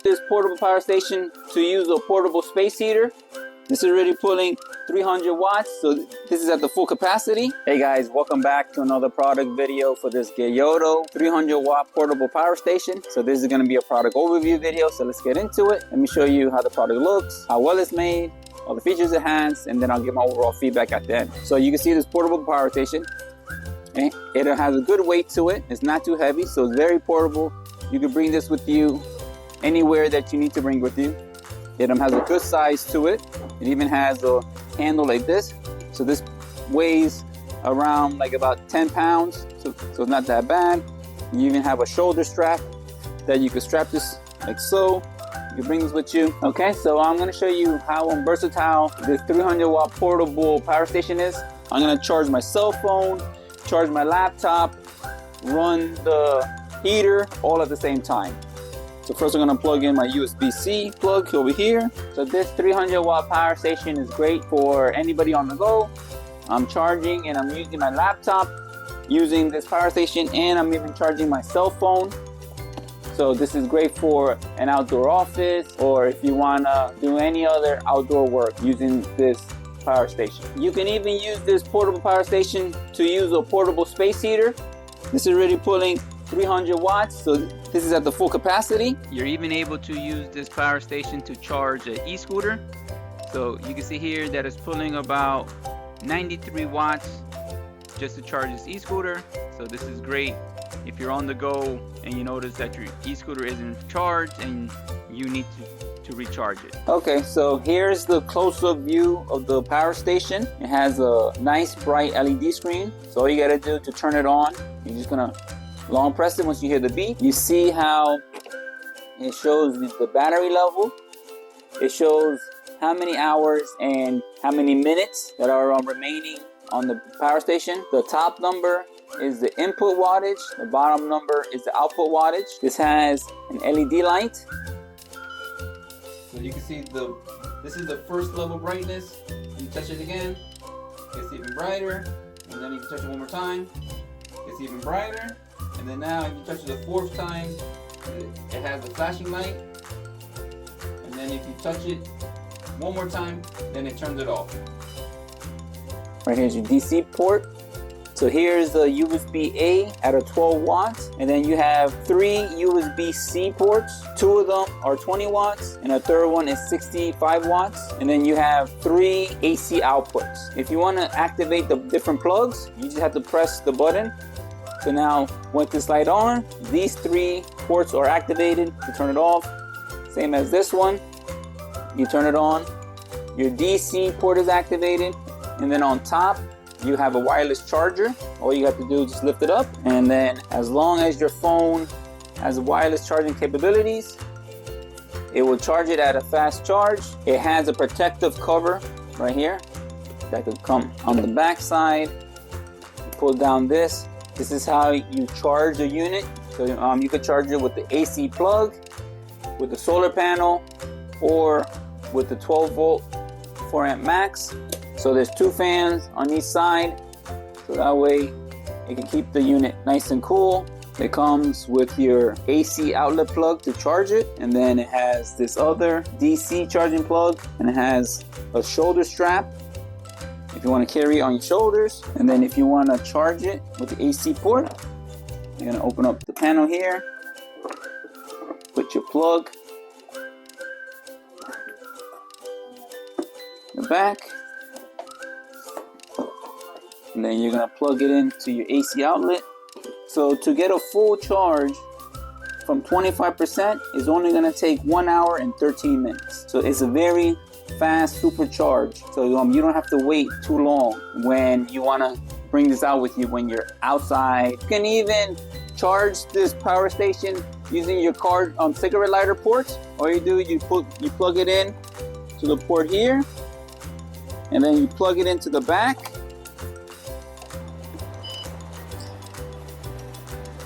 This portable power station to use a portable space heater. This is already pulling 300 watts, so this is at the full capacity. Hey guys, welcome back to another product video for this GEYOTO 300 watt portable power station. So this is going to be a product overview video, so let's get into it. Let me show you how the product looks, how well it's made, all the features it has, and then I'll give my overall feedback at the end. So you can see this portable power station. It has a good weight to it. It's not too heavy, so it's very portable. You can bring this with you anywhere that you need to bring with you. It has a good size to it. It even has a handle like this. So this weighs around like about 10 pounds. So it's not that bad. You even have a shoulder strap that you can strap this like so. You can bring this with you. Okay, so I'm gonna show you how versatile this 300 watt portable power station is. I'm gonna charge my cell phone, charge my laptop, run the heater all at the same time. So first I'm gonna plug in my USB-C plug over here. So this 300 watt power station is great for anybody on the go. I'm charging and I'm using my laptop using this power station, and I'm even charging my cell phone. So this is great for an outdoor office, or if you wanna do any other outdoor work using this power station. You can even use this portable power station to use a portable space heater. This is already pulling 300 watts, so this is at the full capacity. You're even able to use this power station to charge an e-scooter. So you can see here that it's pulling about 93 watts just to charge this e-scooter. So this is great if you're on the go and you notice that your e-scooter isn't charged and you need to recharge it. Okay, so here's the close-up view of the power station. It has a nice bright LED screen. So all you gotta do to turn it on, you're just gonna long press it. Once you hear the beep, you see how it shows the battery level. It shows how many hours and how many minutes that are remaining on the power station. The top number is the input wattage. The bottom number is the output wattage. This has an LED light. So you can see this is the first level brightness. You touch it again, it's even brighter. And then you can touch it one more time, it's even brighter. And then now if you touch it the fourth time, it has a flashing light. And then if you touch it one more time, then it turns it off. Right here's your DC port. So here's the USB-A at a 12 watts, and then you have 3 USB-C ports. 2 of them are 20 watts, and a third one is 65 watts. And then you have 3 AC outputs. If you want to activate the different plugs, you just have to press the button. So now, with this light on, these 3 ports are activated. To turn it off, same as this one, you turn it on. Your DC port is activated, and then on top, you have a wireless charger. All you have to do is just lift it up, and then as long as your phone has wireless charging capabilities, it will charge it at a fast charge. It has a protective cover right here that could come on the back side. You pull down this. This is how you charge a unit. So you could charge it with the AC plug, with the solar panel, or with the 12 volt 4 amp max. So there's 2 fans on each side, so that way it can keep the unit nice and cool. It comes with your AC outlet plug to charge it, and then it has this other DC charging plug, and it has a shoulder strap if you want to carry it on your shoulders. And then if you want to charge it with the AC port, you're going to open up the panel here, put your plug in the back, and then you're going to plug it into your AC outlet. So to get a full charge from 25% is only going to take 1 hour and 13 minutes. So it's a very fast supercharge. So you don't have to wait too long when you want to bring this out with you when you're outside. You can even charge this power station using your car cigarette lighter ports. All you do, you plug it in to the port here, and then you plug it into the back.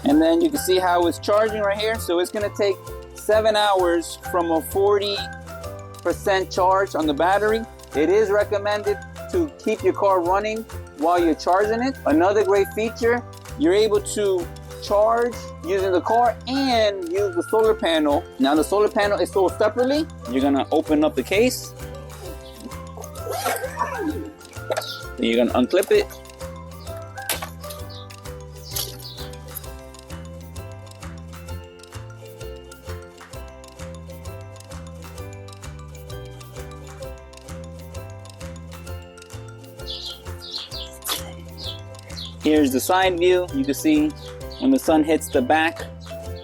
And then you can see how it's charging right here. So it's going to take 7 hours from a 40% charge on the battery. It is recommended to keep your car running while you're charging it. Another great feature, you're able to charge using the car and use the solar panel. Now the solar panel is sold separately. You're gonna open up the case. You're gonna unclip it. Here's the side view. You can see when the sun hits the back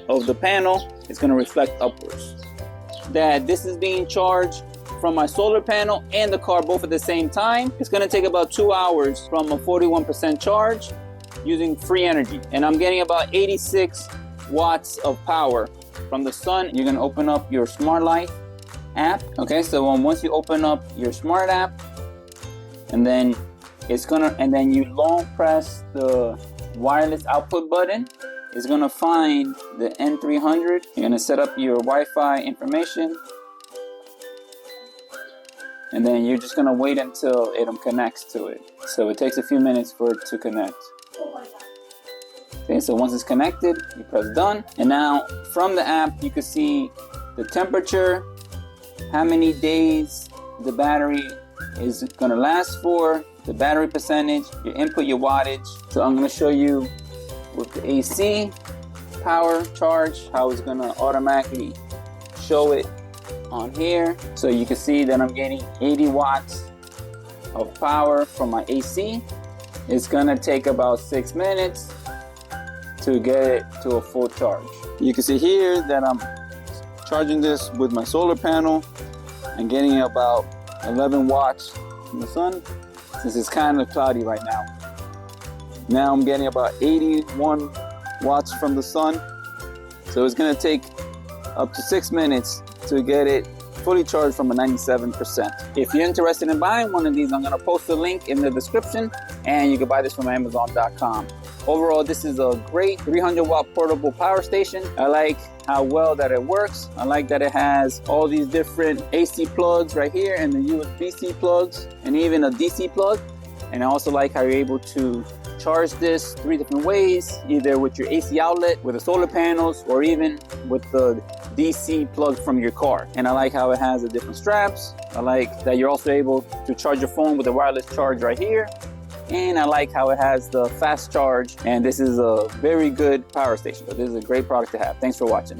of the panel, it's going to reflect upwards. That this is being charged from my solar panel and the car both at the same time. It's going to take about 2 hours from a 41% charge using free energy. And I'm getting about 86 watts of power from the sun. You're going to open up your Smart Life app. Okay, so once you open up your Smart app, and then you long press the wireless output button, it's gonna find the N300. You're gonna set up your Wi-Fi information, and then you're just gonna wait until it connects to it. So it takes a few minutes for it to connect. Okay, so once it's connected, you press done, and now from the app you can see the temperature, how many days the battery is gonna last for, the battery percentage, your input, your wattage. So I'm going to show you with the AC power charge how it's going to automatically show it on here. So you can see that I'm getting 80 watts of power from my AC. It's going to take about 6 minutes to get it to a full charge. You can see here that I'm charging this with my solar panel and getting about 11 watts from the sun. Since it's kind of cloudy right now. Now I'm getting about 81 watts from the sun. So it's gonna take up to 6 minutes to get it fully charged from a 97%. If you're interested in buying one of these, I'm gonna post the link in the description and you can buy this from Amazon.com. Overall, this is a great 300 watt portable power station. I like how well that it works. I like that it has all these different AC plugs right here and the USB-C plugs and even a DC plug. And I also like how you're able to charge this 3 different ways, either with your AC outlet, with the solar panels, or even with the DC plug from your car. And I like how it has the different straps. I like that you're also able to charge your phone with a wireless charge right here. And I like how it has the fast charge, and this is a very good power station. So this is a great product to have. Thanks for watching.